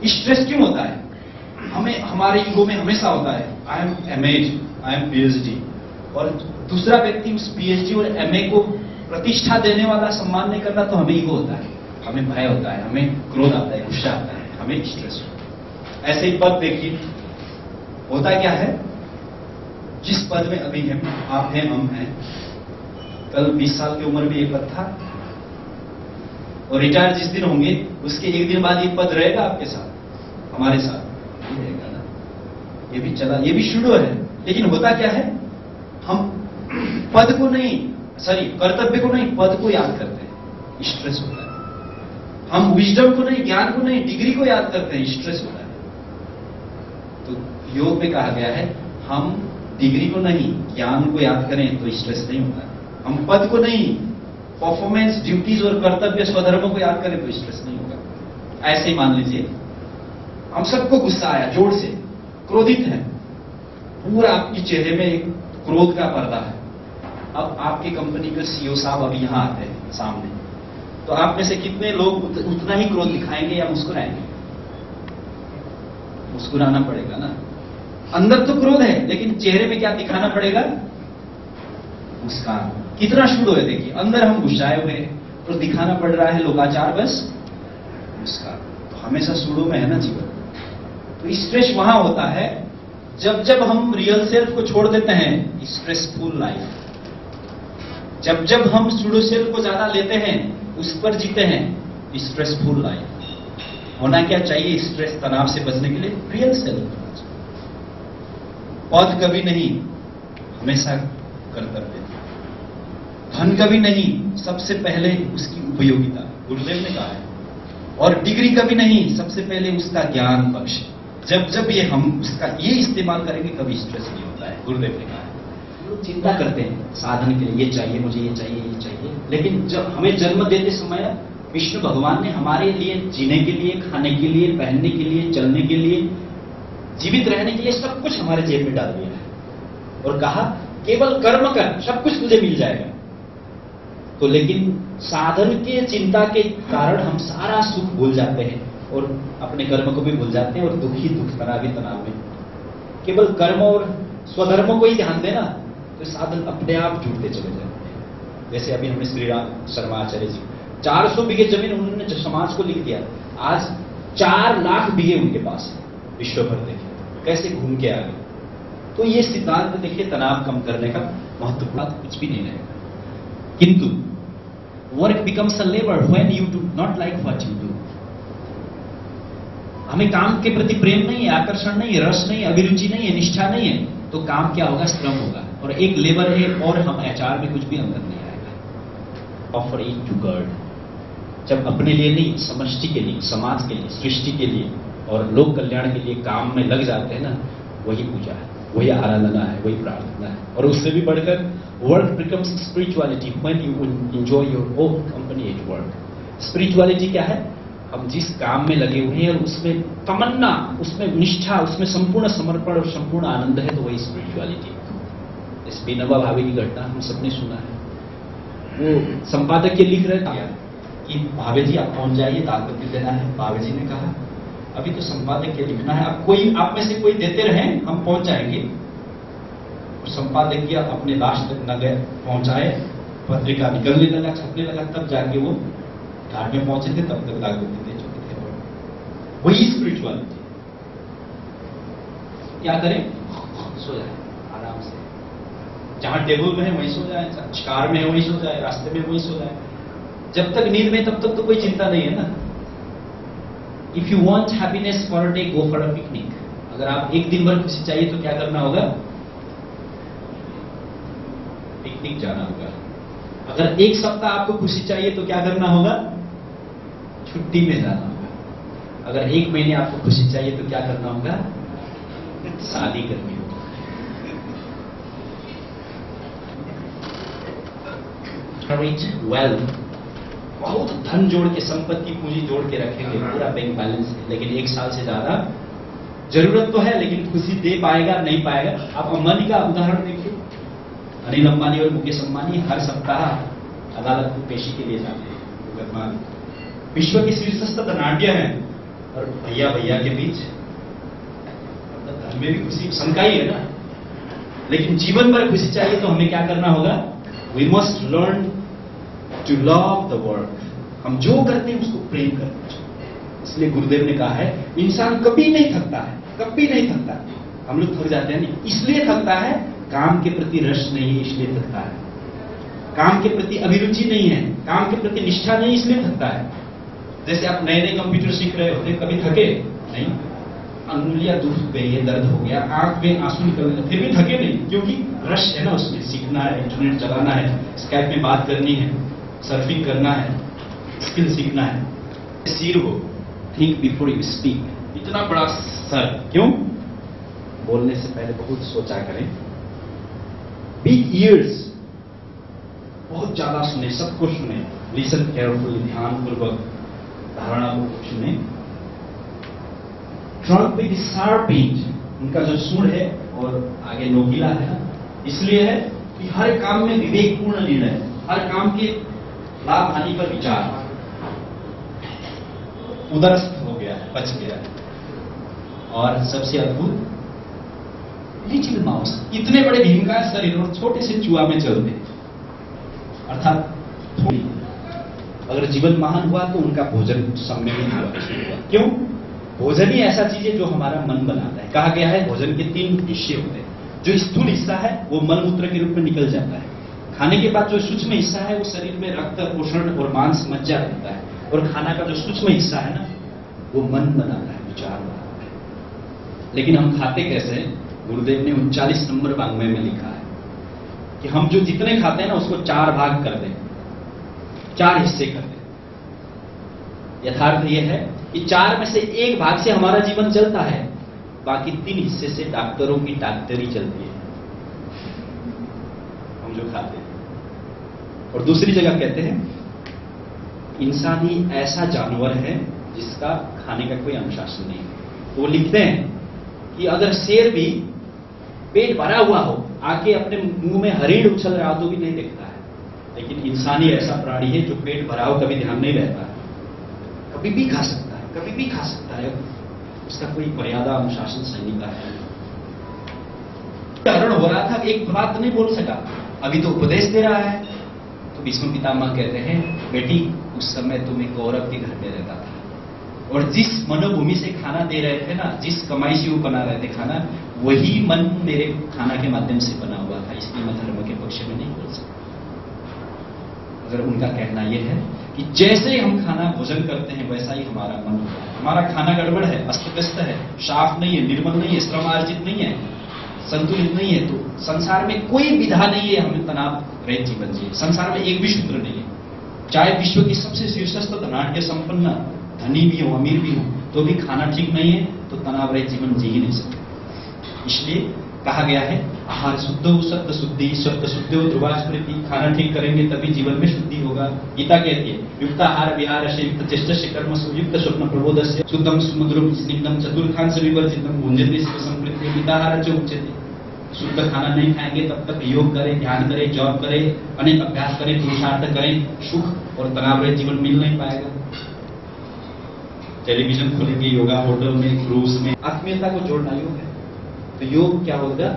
Stress क्यों होता है? हमें हमारे ईगो में हमेशा होता है I am MAs, I am PhD, और दूसरा व्यक्ति उस पीएचडी और एमए को प्रतिष्ठा देने वाला सम्मान नहीं करता तो हमें ईगो होता है, हमें भय होता है, हमें क्रोध आता है, गुस्सा आता है, हमें स्ट्रेस होता है। ऐसे ही पद देखिए, होता क्या है, जिस पद में अभी हम आप हैं, हम हैं, कल 20 साल की उम्र में ये पद था, और रिटायर जिस दिन होंगे उसके एक दिन बाद ये पद रहेगा आपके साथ, हमारे साथ नहीं रहेगा ना। ये भी चला, ये भी शुरू है, लेकिन होता क्या है, हम पद को नहीं, सॉरी कर्तव्य को नहीं, पद को याद करते हैं, स्ट्रेस होता है। हम विजडम को नहीं, ज्ञान को नहीं, डिग्री को याद करते हैं, स्ट्रेस होता है। तो योग में कहा गया है हम डिग्री को नहीं, ज्ञान को याद करें तो स्ट्रेस नहीं होता है। हम पद को नहीं, परफॉर्मेंस, ड्यूटीज और कर्तव्य, स्वधर्मों को याद करें तो स्ट्रेस नहीं होगा। ऐसे ही मान लीजिए हम सबको गुस्सा आया, जोर से क्रोधित है, पूरा आपके चेहरे में एक क्रोध का पर्दा है। अब आपकी कंपनी के सीईओ साहब अभी यहां आते हैं सामने, तो आप में से कितने लोग उतना ही क्रोध दिखाएंगे या मुस्कुराएंगे? मुस्कुराना पड़ेगा ना। अंदर तो क्रोध है लेकिन चेहरे में क्या दिखाना पड़ेगा? मुस्कान। कितना शुरू है देखिए, अंदर हम गुस्साए हुए हैं तो दिखाना पड़ रहा है लोकाचार, बस मुस्कान। तो हमेशा शुरू में है ना जीवन। तो स्ट्रेस वहां होता है जब जब हम रियल सेल्फ को छोड़ देते हैं, स्ट्रेसफुल लाइफ। जब जब हम सूडो सेल्फ को ज्यादा लेते हैं, उस पर जीते हैं, स्ट्रेसफुल लाइफ। होना क्या चाहिए स्ट्रेस तनाव से बचने के लिए? Real self. पद कभी नहीं, हमेशा कर्तव्य। धन कभी नहीं, सबसे पहले उसकी उपयोगिता, गुरुदेव ने कहा है। और डिग्री कभी नहीं, सबसे पहले उसका ज्ञान पक्ष। जब जब ये हम उसका ये इस्तेमाल करेंगे कभी स्ट्रेस नहीं होता है, गुरुदेव ने कहा है। लोग चिंता करते हैं साधन के लिए, ये चाहिए मुझे, ये चाहिए, ये चाहिए, लेकिन जब हमें जन्म देते समय विष्णु भगवान ने हमारे लिए जीने के लिए, खाने के लिए, पहनने के लिए, चलने के लिए, जीवित रहने के लिए सब कुछ हमारे जेब में डाल दिया है और कहा केवल कर्म कर, सब कुछ तुझे मिल जाएगा। तो लेकिन साधन के चिंता के कारण हम सारा सुख भूल जाते हैं और अपने कर्म को भी भूल जाते हैं और दुखी दुख तनाव ही तनाव में। केवल कर्म और स्वधर्मों को ही ध्यान देना तो साधन अपने आप जुड़ते चले जाते हैं। जैसे अभी हमने श्री राम शर्मा आचार्य जी 400 बीघे जमीन उन्होंने जो समाज को लिख दिया, आज 4 लाख बीघे उनके पास है। विश्व भर देखिए कैसे घूम के आ गए। तो ये सिद्धांत देखिए तनाव कम करने का महत्वपूर्ण कुछ भी नहीं रहेगा। किंतु work becomes a labour when you do not like what you do. हमें काम के प्रति प्रेम नहीं है, आकर्षण नहीं है, रस नहीं है, अभिरुचि नहीं है, निष्ठा नहीं है, तो काम क्या होगा? श्रम होगा। और एक लेबर है और हम एचआर में कुछ भी अंदर नहीं आएगा। Offer it to God. जब अपने लिए नहीं, समष्टि के लिए, समाज के लिए, सृष्टि के लिए और लोक कल्याण के लिए काम में लग जाते हैं ना, वही पूजा है, वही आराधना है, वही प्रार्थना है। और उससे भी बढ़कर work becomes spirituality when you enjoy your own company at work. Spirituality क्या है? हम जिस काम में लगे हुए हैं और उसमें तमन्ना, उसमें निष्ठा, उसमें संपूर्ण समर्पण और संपूर्ण आनंद है, तो वही स्पिरिचुअलिटी। इस विनोबा भावे की घटना हम सबने सुना है। वो संपादक के लिख रहे थे कि भावे जी आप पहुंच जाइए, ताकत देना है। भावे जी ने कहा अभी तो संपादक के लिखना है, अब कोई आप में से कोई देते रहे, हम पहुंच जाएंगे। और संपादक किया अपने लास्ट तक न गए, पहुंचाए, पत्रिका निकलने लगा, छपने लगा, तब जाके वो घाट में पहुंचे थे, तब तक दागोती दे चुके थे। वही स्पिरिचुअलिटी। क्या करें? सो जाए आराम से, जहां टेबल में है वहीं सो जाए, कार में है वहीं सो जाए, रास्ते में वहीं सो जाए। जब तक नींद में तब तक तो कोई चिंता नहीं है ना। If you want happiness for a day, go for a picnic. अगर आप एक दिन भर खुशी चाहिए तो क्या करना होगा? पिकनिक जाना होगा। अगर एक सप्ताह आपको खुशी चाहिए तो क्या करना होगा? छुट्टी में जाना होगा। अगर 1 महीने आपको खुशी चाहिए तो क्या करना होगा? शादी करनी होगी। वेल्थ, बहुत धन जोड़ के, संपत्ति पूंजी जोड़ के रखेंगे, पूरा बैंक बैलेंस है, लेकिन 1 साल से ज्यादा जरूरत तो है, लेकिन खुशी दे पाएगा नहीं पाएगा। आप अंबानी का उदाहरण देखिए। अनिल अंबानी और मुकेश अंबानी हर सप्ताह अदालत को पेशी के लिए जाते हैं। विश्व की शीर्षस्थ धनाढ्य हैं, और भैया भैया के बीच घर में भी खुशी शंका ही है ना। लेकिन जीवन भर खुशी चाहिए तो हमें क्या करना होगा? We must learn to love the work. हम जो करते हैं उसको प्रेम करना चाहिए। इसलिए गुरुदेव ने कहा है इंसान कभी नहीं थकता है, कभी नहीं थकता। हम लोग थक जाते हैं, नहीं इसलिए थकता है काम के प्रति रस नहीं है, इसलिए थकता है। काम के प्रति अभिरुचि नहीं है, काम के प्रति निष्ठा नहीं, इसलिए थकता है। जैसे आप नए नए कंप्यूटर सीख रहे होते, कभी थके नहीं, अंगुलियां दुख गई है, दर्द हो गया, आंख में आंसू निकल गए, फिर भी थके नहीं, क्योंकि रश है ना उसमें। सीखना है, इंटरनेट चलाना है, स्काइप में बात करनी है, सर्फिंग करना है, स्किल सीखना है। सिर हो, थिंक बिफोर यू स्पीक। इतना बड़ा सर क्यों? बोलने से पहले बहुत सोचा करें। बिग ईयर्स, बहुत ज्यादा सुने, सब कुछ सुने। लिसन केयरफुली, ध्यान पूर्वक धारणा को सुने। ट्रंक विद शार्प एज, उनका जो सुर है और आगे नोकीला है ना, इसलिए है कि हर काम में विवेकपूर्ण निर्णय, हर काम के लाभ हानि पर विचार। उदरस्थ हो गया है, बच गया है। और सबसे अद्भुत लिटिल माउस, इतने बड़े भीमकाय शरीर और छोटे से चूहा में चलते, अर्थात थोड़ी। अगर जीवन महान हुआ तो उनका भोजन सम्मिलित हुआ। क्यों? भोजन ही ऐसा चीज है जो हमारा मन बनाता है। कहा गया है भोजन के 3 हिस्से होते हैं। जो स्थूल हिस्सा है वो मल मूत्र के रूप में निकल जाता है। खाने के बाद जो सूक्ष्म हिस्सा है वो शरीर में रक्त, पोषण और मांस मज्जा बनता है। और खाना का जो सूक्ष्म हिस्सा है ना, वो मन बनाता है, विचार बनाता है। लेकिन हम खाते कैसे हैं? गुरुदेव ने 39 नंबर वांग्मय में लिखा है कि हम जो जितने खाते हैं ना उसको 4 भाग कर दें, 4 हिस्से कर दें। यथार्थ यह है कि 4 में से 1 भाग से हमारा जीवन चलता है, बाकी 3 हिस्से से डॉक्टरों की डॉक्टरी चलती है, हम जो खाते हैं। और दूसरी जगह कहते हैं इंसान ही ऐसा जानवर है जिसका खाने का कोई अनुशासन नहीं है। तो वो लिखते हैं कि अगर शेर भी पेट भरा हुआ हो, आके अपने मुंह में हरीण उछल रहा हो तो भी नहीं देखता है। लेकिन इंसान ही ऐसा प्राणी है जो पेट भरा हो कभी ध्यान नहीं रहता है, कभी भी खा सकता है, कभी भी खा सकता है। उसका कोई मर्यादा अनुशासन संहिता है। हरण हो रहा था, एक बात नहीं बोल सका, अभी तो उपदेश दे रहा है। तो भीष्म पितामह कहते हैं बेटी उस समय तुम एक औरत के घर में रहता था, और जिस मनोभूमि से खाना दे रहे थे ना, जिस कमाई से वो बना रहे थे खाना, वही मन मेरे खाना के माध्यम से बना हुआ था। इसलिए मैं धर्म के पक्ष में नहीं बोल सकता। अगर उनका कहना यह है कि जैसे हम खाना भोजन करते हैं वैसा ही हमारा मन होता है। हमारा खाना गड़बड़ है, अस्त व्यस्त है, साफ नहीं है, निर्मल नहीं है, श्रमार्जित नहीं है, संतुलित नहीं है, तो संसार में कोई विधा नहीं है हमें तनाव रहित जीवन जिए। संसार में एक भी सूत्र नहीं है। चाहे विश्व की सबसे शीर्षस्थ धनाढ्य संपन्न धनी भी हो, अमीर भी हो, तो भी खाना ठीक नहीं है तो तनाव रहित जीवन जी ही नहीं सकते। इसलिए कहा गया है आहार शुद्धो शब्द शुद्धि, शब्द शुद्धो ध्रुवा स्मृति। खाना ठीक करेंगे तभी जीवन में शुद्धि होगा। गीता कहती है युक्ताहार विहार से युक्त चेष्ट से कर्म युक्त स्वप्न प्रबोध से शुद्धम समुद्रम स्निग्धम चतुर्थांश विवर्जितम भुंजते संस्कृति। गीताहार जो उच्चते, शुद्ध खाना नहीं खाएंगे तब तक योग करें, ध्यान करें, जॉब करें, अनेक अभ्यास करें, पुरुषार्थ करें, सुख और तनाव रहित जीवन मिल नहीं पाएगा। टेलीविजन खोलेंगे, योगा होटल में, क्रूज में, आत्मीयता को जोड़ना योग है। तो योग क्या होगा?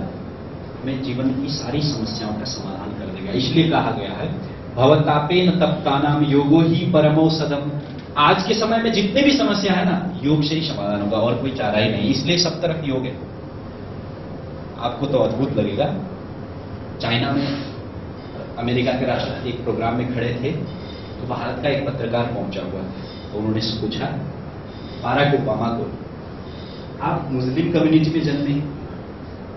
हमें जीवन की सारी समस्याओं का समाधान कर देगा। इसलिए कहा गया है भवतापेन तप्तानाम योगो ही परमौषधम। आज के समय में जितने भी समस्या है ना, योग से ही समाधान होगा, और कोई चारा ही नहीं। इसलिए सब तरफ योग है। आपको तो अद्भुत लगेगा, चाइना में अमेरिका के राष्ट्रपति एक प्रोग्राम में खड़े थे, तो भारत का एक पत्रकार पहुंचा हुआ, तो उन्होंने पूछा बाराक ओबामा को, आप मुस्लिम कम्युनिटी में जन्मे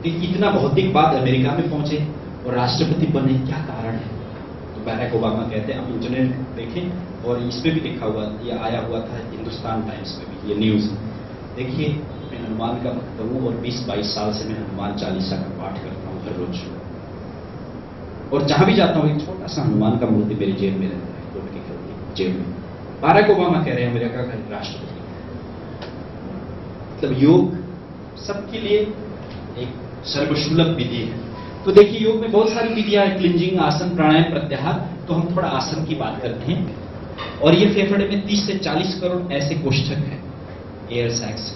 कि इतना भौतिक बात अमेरिका में पहुंचे और राष्ट्रपति बने, क्या कारण है? तो बाराक ओबामा कहते हैं, आप इंटरनेट देखें और इसमें भी लिखा हुआ, ये आया हुआ था हिंदुस्तान टाइम्स में भी, ये न्यूज। देखिए मैं हनुमान का भक्त हूं और 20-22 साल से मैं हनुमान चालीसा का पाठ करता हूं हर रोज, और जहां भी जाता हूं एक छोटा सा हनुमान का मूर्ति मेरी जेब में रहता है, कोट की जेब में। बाराक ओबामा कह रहे हैं अमेरिका का राष्ट्रपति। मतलब योग सबके लिए एक सर्वसुलभ विधि है। तो देखिए योग में बहुत सारी विधियां हैं, क्लिंजिंग, आसन, प्राणायाम, प्रत्याहार। तो हम थोड़ा आसन की बात करते हैं। और ये फेफड़े में 30 से 40 करोड़ ऐसे कोष्ठक हैं एयर सैक्स,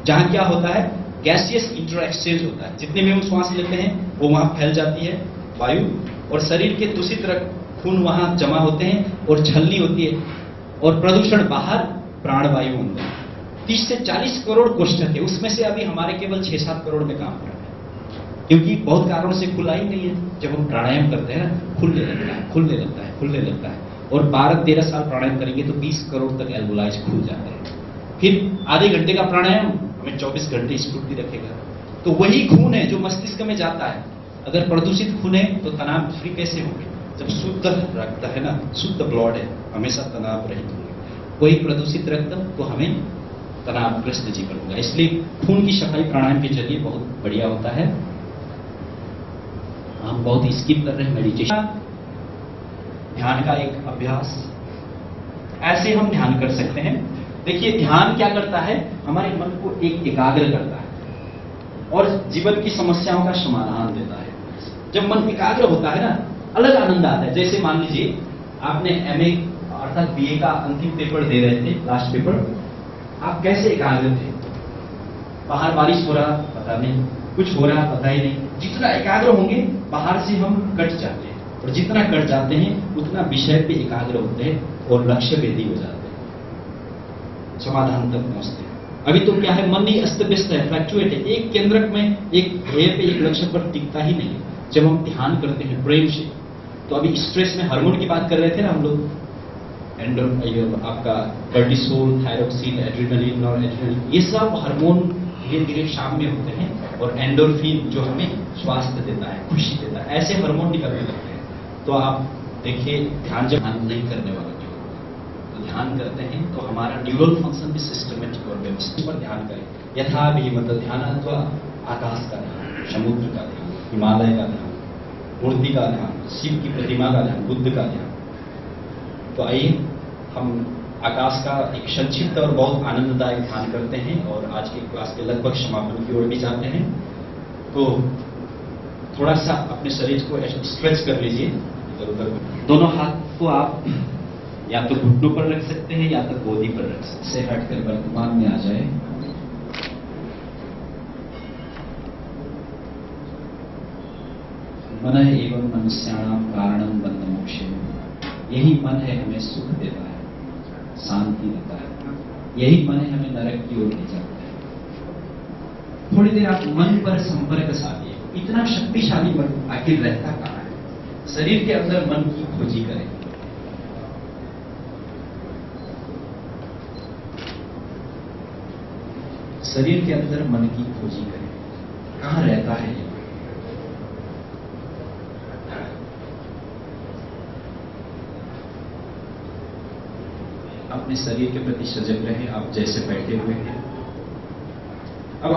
जहां क्या होता है, गैसियस इंटर एक्सचेंज होता है। जितने में हम श्वास लेते हैं वो वहां फैल जाती है वायु, और शरीर के दूषित खून वहां जमा होते हैं और छलनी होती है, और प्रदूषण बाहर, प्राणवायु अंदर। 30 से 40 करोड़ कोष्ठक है, उसमें से अभी हमारे केवल 6-7 करोड़ में काम कर रहे हैं, क्योंकि बहुत कारणों से खुला ही नहीं है। जब हम प्राणायाम करते हैं ना, खुलने लगता है, खुलने लगता है, खुलने लगता है, और 12-13 साल प्राणायाम करेंगे तो 20 करोड़ तक एल्वोलाइज खुल जाते हैं। फिर आधे घंटे का प्राणायाम हमें 24 घंटे स्फूर्ति रखेगा। तो वही खून है जो मस्तिष्क में जाता है। अगर प्रदूषित खून है तो तनाव फ्री कैसे होंगे? जब शुद्ध रक्त है ना, शुद्ध ब्लड है, हमेशा तनाव रहित होंगे। कोई प्रदूषित रक्त तो हमें तनावग्रस्त जीवन होगा। इसलिए खून की सफाई प्राणायाम के जरिए बहुत बढ़िया होता है। हम बहुत स्किप कर रहे हैं मेडिटेशन, ध्यान का एक अभ्यास। ऐसे हम ध्यान कर सकते हैं। देखिए ध्यान क्या करता है, हमारे मन को एक एकाग्र करता है और जीवन की समस्याओं का समाधान देता है। जब मन एकाग्र होता है ना, अलग आनंद आता है। जैसे मान लीजिए आपने एमए अर्थात बीए का अंतिम पेपर दे रहे थे, लास्ट पेपर, आप कैसे एकाग्र थे? बाहर बारिश हो रहा पता नहीं, कुछ हो रहा पता ही नहीं। जितना एकाग्र होंगे बाहर से हम कट जाते हैं, और जितना कट जाते हैं उतना विषय पे एकाग्र होते हैं और लक्ष्य वेदी हो जाते हैं, समाधान तक पहुंचते हैं। अभी तो क्या है, मन ही अस्त व्यस्त है, फ्लैक्चुएट है, एक केंद्रक में, एक ध्येय पे, एक लक्ष्य पर टिकता ही नहीं। जब हम ध्यान करते हैं प्रेम से, तो अभी स्ट्रेस में हार्मोन की बात कर रहे थे ना हम लोग, आपका कर्टिसोल, थायरोक्सिन, एड्रेनलिन और एड्रेनलिन, ये सब हार्मोन धीरे धीरे शाम में होते हैं, और एंडोर्फिन जो हमें स्वास्थ्य देता है, खुशी देता है, ऐसे हार्मोन निकलने लगते हैं। तो आप देखिए ध्यान जब ध्यान नहीं करने वाला तो ध्यान करते हैं तो हमारा न्यूरल फंक्शन भी सिस्टमेटिक और व्यवस्थित पर ध्यान करें। यथा भी मतलब ध्यान अथवा आकाश का ध्यान, समुद्र का ध्यान, हिमालय का ध्यान, मूर्ति का ध्यान, शिव की प्रतिमा का ध्यान, बुद्ध का ध्यान। तो आइए हम आकाश का एक संक्षिप्त और बहुत आनंददायक ध्यान करते हैं, और आज की क्लास के लगभग समापन की ओर भी जाते हैं। तो थोड़ा सा अपने शरीर को स्ट्रेच कर लीजिए इधर उधर। दोनों हाथ को आप या तो घुटनों पर रख सकते हैं या तो गोदी पर रख सकते हैं। से हटकर वर्तमान में आ जाए। मन एवं मनुष्याणाम कारणम बंध मोक्षे, यही मन है हमें सुख देता है, शांति देता है, यही मन है हमें नरक की ओर ले जाता है। थोड़ी देर आप मन पर संपर्क साधिए। इतना शक्तिशाली मन आखिर रहता कहां है? शरीर के अंदर मन की खोजी करें। शरीर के अंदर मन की खोजी करें, कहां रहता है ये? अपने शरीर के प्रति सजग रहें, आप जैसे बैठे हुए हैं। अब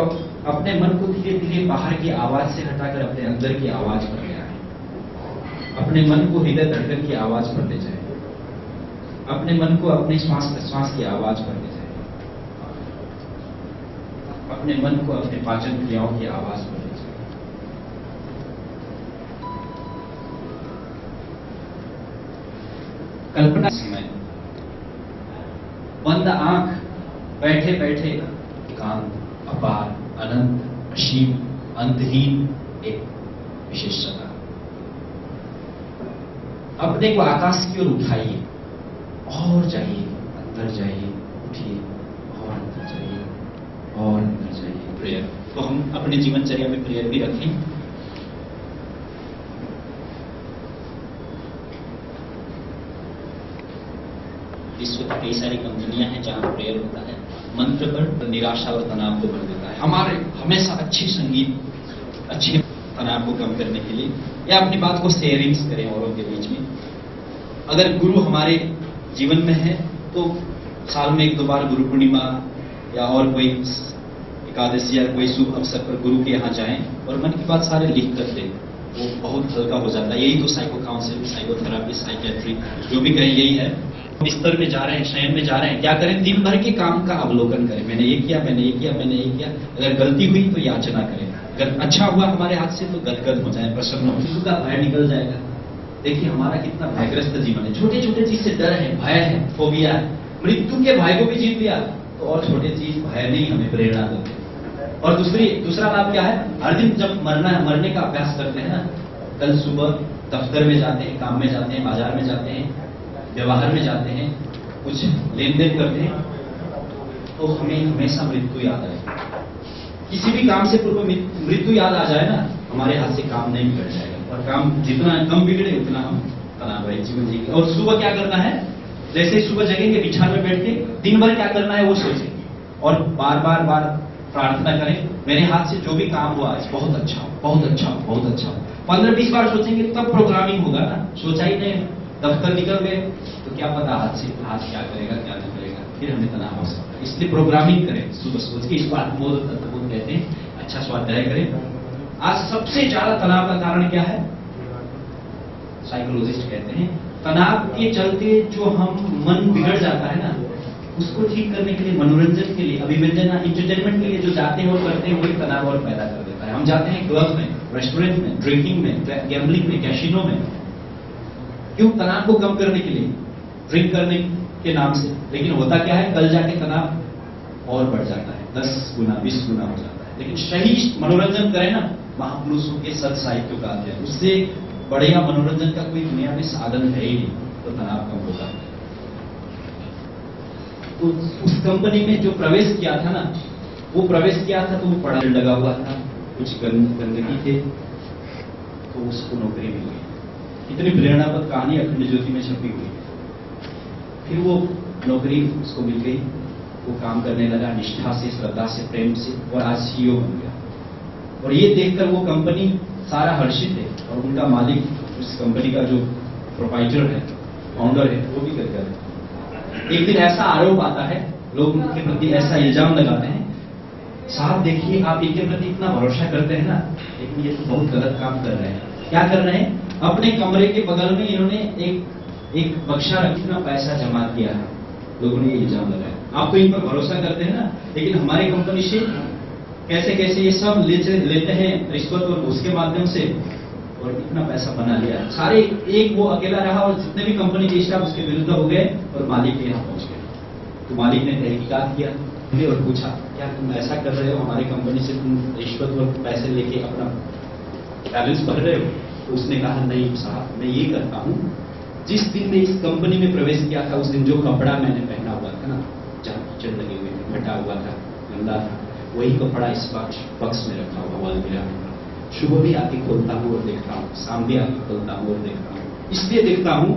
अपने मन को धीरे धीरे बाहर की आवाज से हटाकर अपने अंदर की आवाज पर ले आए। अपने मन को हृदय धड़कन की आवाज पर ले जाए। अपने मन को अपने श्वास प्रश्वास की आवाज पर ले जाए। अपने मन को अपने पाचन क्रियाओं की आवाज पर ले जाए। कल्पना समय बंद आंख, बैठे बैठे एकांत, अपार, अनंत, असीम, अंतहीन एक विशेषता। अपने को आकाश की ओर उठाइए और जाइए, अंदर जाइए, उठिए और अंदर जाइए और अंदर जाइए। प्रेयर तो हम अपने जीवनचर्या में प्रेयर भी रखें। विश्व की कई सारी कंपनियां हैं जहां प्रेयर होता है। मंत्र पर निराशा और तनाव को भर देता है। हमारे हमेशा अच्छे संगीत, अच्छे तनाव को कम करने के लिए, या अपनी बात को शेयरिंग्स करें औरों के बीच में। अगर गुरु हमारे जीवन में है तो साल में 1-2 बार गुरु पूर्णिमा या और कोई एकादशी या कोई शुभ अवसर पर गुरु के यहाँ जाएं और मन की बात सारे लिख कर दें, वो बहुत हल्का हो जाता है। यही तो साइको काउंसलिंग, साइकोथेरापी, साइकेट्री जो भी कहें यही है। बिस्तर में जा रहे हैं, शयन में जा रहे हैं, क्या करें? दिन भर के काम का अवलोकन करें। मैंने ये किया, मैंने ये किया, मैंने ये किया। अगर गलती हुई तो याचना करें, अगर अच्छा हुआ हमारे हाथ से तो गदगद हो जाए, प्रसन्न हो, मृत्यु का भय निकल जाएगा। देखिए हमारा कितना भयग्रस्त जीवन है। छोटे छोटे चीज से डर है, भय है, फोबिया है। मृत्यु के भय को भी जीत लिया तो और छोटे चीज भय नहीं हमें प्रेरणा देते हैं। और दूसरा लाभ क्या है, हर दिन जब मरने का अभ्यास करते हैं ना, कल सुबह दफ्तर में जाते हैं, काम में जाते हैं, बाजार में जाते हैं, व्यवहार में जाते हैं, कुछ लेन देन करते हैं, तो हमें हमेशा मृत्यु याद आए। किसी भी काम से पूर्व मृत्यु याद आ जाए ना, हमारे हाथ से काम नहीं बिगड़ जाएगा, और काम जितना कम बिगड़े उतना हम तनाव रहित जीवन जिएंगे। और सुबह क्या करना है, जैसे ही सुबह जगेंगे बिछान में बैठ के दिन भर क्या करना है वो सोचेंगे, और बार बार प्रार्थना करें, मेरे हाथ से जो भी काम हुआ आज बहुत अच्छा हो, बहुत अच्छा हो, बहुत अच्छा हो। 15-20 बार सोचेंगे तब प्रोग्रामिंग होगा ना, सोचा ही नहीं, दफ्तर निकल गए तो क्या पता हाथ क्या करेगा क्या नहीं करेगा, फिर हमें तनाव हो सकता है। इसलिए प्रोग्रामिंग करें सुबह सोच के, इसको आत्मबोध तत्वबोध कहते हैं। अच्छा स्वाध्याय करें। आज सबसे ज्यादा तनाव का कारण क्या है, साइकोलॉजिस्ट कहते हैं तनाव के चलते जो हम मन बिगड़ जाता है ना, उसको ठीक करने के लिए, मनोरंजन के लिए, अभिव्यंजन इंटरटेनमेंट के लिए जो जाते हैं और करते हैं, वही तनाव और पैदा कर देता है। हम जाते हैं क्लब में, रेस्टोरेंट में, ड्रिंकिंग में, गैम्बलिंग में, कैसीनो में, क्यों? तनाव को कम करने के लिए, ड्रिंक करने के नाम से। लेकिन होता क्या है, कल जाके तनाव और बढ़ जाता है, 10 गुना 20 गुना हो जाता है। लेकिन सही मनोरंजन करें ना, महापुरुषों के सत साहित्यों का अध्ययन, उससे बढ़िया मनोरंजन का कोई दुनिया में साधन है ही नहीं, तो तनाव कम होता है। तो उस कंपनी में जो प्रवेश किया था ना, वो प्रवेश किया था तो वो पढ़ा लगा हुआ था, कुछ गंदगी थे, तो उसको नौकरी मिल गई। इतनी प्रेरणापद कहानी अखंड ज्योति में छपी हुई। फिर वो नौकरी उसको मिल गई, वो काम करने लगा निष्ठा से, श्रद्धा से, प्रेम से, और आज सीईओ बन गया। और ये देखकर वो कंपनी सारा हर्षित है, और उनका मालिक, उस कंपनी का जो प्रोप्राइटर है, फाउंडर है, वो भी कर गया। एक दिन ऐसा आरोप आता है, लोग उनके प्रति ऐसा इल्जाम लगाते हैं, साहब देखिए आप इनके प्रति इतना भरोसा करते हैं ना, लेकिन ये तो बहुत गलत काम कर रहे हैं। क्या कर रहे हैं, अपने कमरे के बगल में इन्होंने एक बक्सा रखना पैसा जमा किया है। लोगों ने ये इल्जाम लगाया, आप तो इन पर भरोसा करते हैं ना, लेकिन हमारी कंपनी से कैसे कैसे ये सब लेते हैं रिश्वत और घूस के माध्यम से, और इतना पैसा बना लिया। सारे एक वो अकेला रहा, और जितने भी कंपनी के स्टाफ उसके विरुद्ध हो गए और मालिक के यहाँ पहुंच गए। तो मालिक ने तहकीकात किया और पूछा, क्या तुम ऐसा कर रहे हो, हमारी कंपनी से तुम रिश्वत और पैसे लेके अपना बैलेंस भर रहे हो? तो उसने कहा, नहीं साहब, मैं ये करता हूँ, जिस दिन मैं इस कंपनी में प्रवेश किया था, उस दिन जो कपड़ा मैंने पहना हुआ था ना, जहाँ कीचड़ लगे हुए थे, फटा हुआ था, गंदा था, वही कपड़ा इस बक्स में रखा हुआ अलमीरा में। सुबह भी आके खोलता हूँ और देखता हूँ, शाम भी आके खोलता हूँ और देखता हूँ। इसलिए देखता हूँ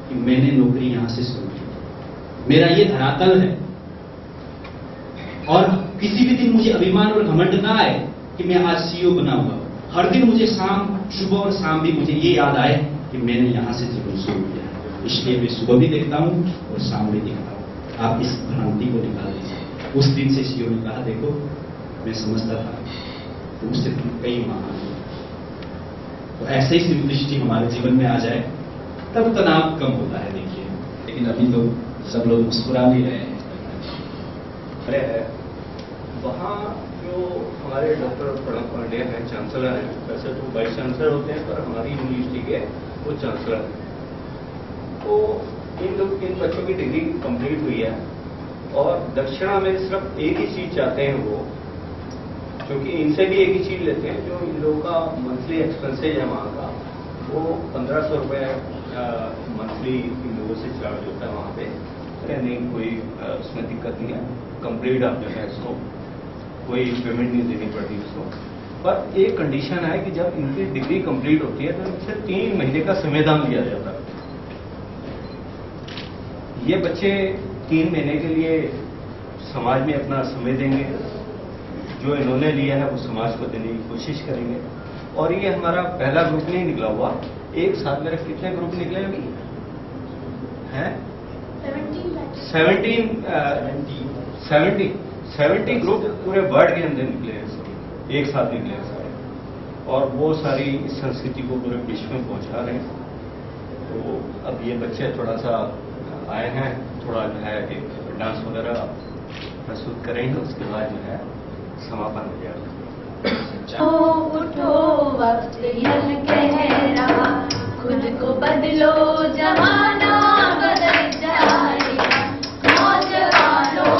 कि मैंने नौकरी यहां से शुरू की, मेरा ये धरातल है, और किसी भी दिन मुझे अभिमान और घमंड ना आए कि मैं आज सीईओ बना हुआ। हर दिन मुझे सुबह और शाम भी मुझे ये याद आए कि मैंने यहां से जीवन शुरू किया। इसलिए मैं सुबह भी देखता हूं और शाम भी देखता हूं। आप इस भ्रांति को निकाल दीजिए। उस दिन से सीईओ ने कहा, देखो मैं समझता था तुमसे तुम कई महान हो। तो ऐसे ही दृष्टि हमारे जीवन में आ जाए तब तनाव कम होता है। देखिए, लेकिन अभी तो सब लोग मुस्कुरा भी रहे हैं। वहाँ जो हमारे डॉक्टर प्रणव पांडे हैं, चांसलर हैं, वैसे तो वाइस चांसलर होते हैं, पर हमारी यूनिवर्सिटी के वो चांसलर हैं। तो इन बच्चों की डिग्री कंप्लीट हुई है, और दक्षिणा में सिर्फ एक ही चीज चाहते हैं वो, क्योंकि इनसे भी एक ही चीज लेते हैं। जो इन लोगों का मंथली एक्सपेंसेज है वहाँ का, वो 1500 रुपये मंथली इन लोगों से चार्ज होता है वहाँ पे। नहीं, कोई उसमें दिक्कत नहीं है, कंप्लीट आप जो है इसको कोई पेमेंट नहीं देनी पड़ती उसको। पर एक कंडीशन है कि जब इनकी डिग्री कंप्लीट होती है तो इनसे 3 महीने का संविधान लिया जाता है। ये बच्चे 3 महीने के लिए समाज में अपना समय देंगे, जो इन्होंने लिया है वो समाज को देने की कोशिश करेंगे। और ये हमारा पहला ग्रुप नहीं निकला हुआ, एक साथ मेरे कितने ग्रुप निकले अभी हैं? 70 ग्रुप पूरे वर्ल्ड के अंदर निकले हैं, एक साथ निकले हैं सारे, और वो सारी इस संस्कृति को पूरे विश्व में पहुंचा रहे हैं। तो अब ये बच्चे थोड़ा सा आए हैं, थोड़ा जो है एक डांस वगैरह प्रस्तुत करेंगे, उसके बाद जो है समापन हो जाएगा। उठो वक्त यल कह रहा, खुद को बदलो जमाना बदल जाएगा। नौजवानों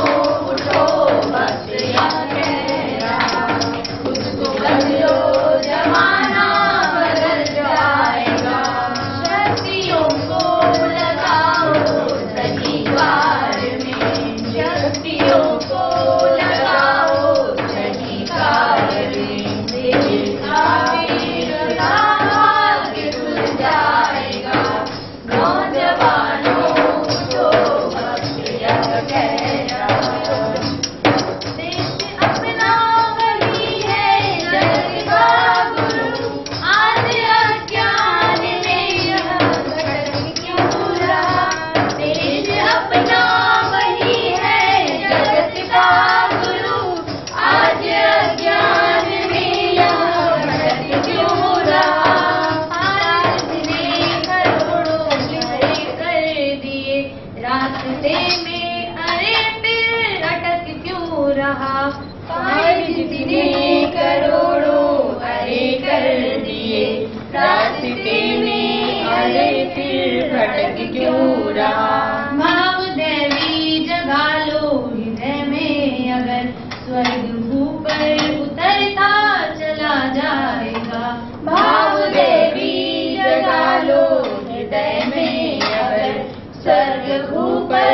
रहा। पाए जितने करोड़ों अरे कर दिए, रास्ते में अरे फिर भटक क्यों रहा। भाव देवी जगा लो हृदय में, अगर स्वर्ग ऊपर उतरता चला जाएगा। भाव देवी जगा लो हृदय में, अगर स्वर्ग ऊपर